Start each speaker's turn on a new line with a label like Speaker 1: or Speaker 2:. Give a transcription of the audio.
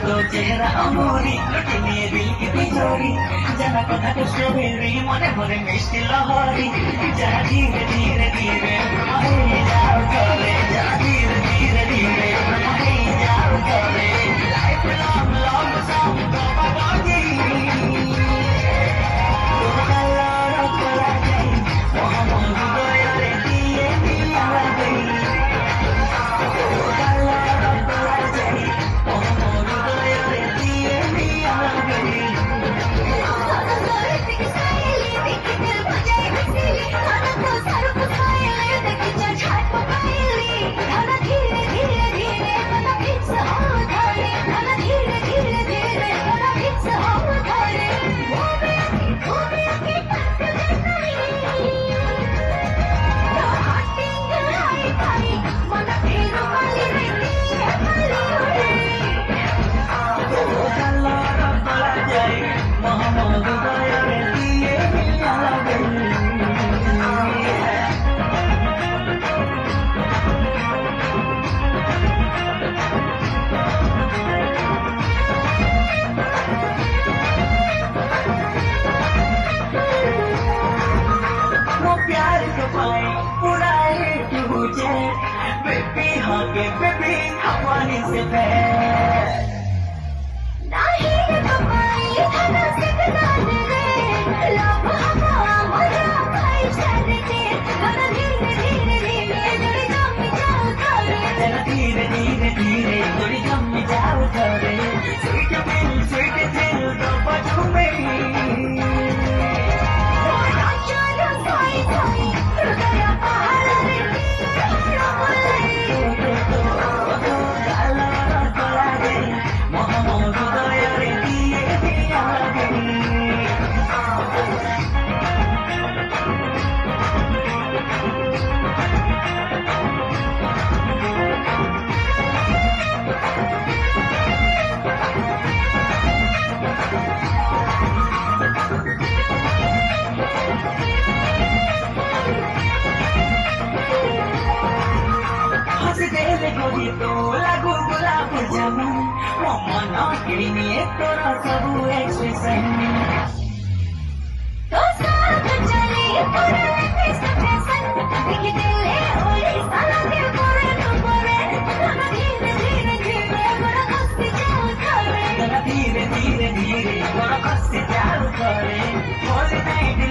Speaker 1: तो चेहरा अमूरी लुटिए दिल की तिजोरी जाना कथा को स्ट्रॉबेरी मने मने मिष्टी लहरी जा धीरे धीरे धीरे मरे जाओ करे जा धीरे धीरे धीरे मरे जाओ करे लाइफ लॉन्ग लॉन्ग सॉन्ग तो बाबाजी तो कलर कला जाई मोहम्मद गोया रे दिए दिया गई तो कलर कला जाई मोहम्मद गोया रे दिए दिया गई Baby, I want it so bad. धीरे धीरे धीरे थोड़ी कम जाओ करे स्वीट दिल तो बचू में तो लागू गुलाब जामुन वो मना किनी तोरा सब एक्सप्रेशन तो साथ चले पूरा एक्सप्रेशन दिख दिले ओली साला दिल करे तो करे धीरे धीरे धीरे बड़ा कष्ट जाओ करे धीरे धीरे धीरे बड़ा कष्ट जाओ करे होली नाइट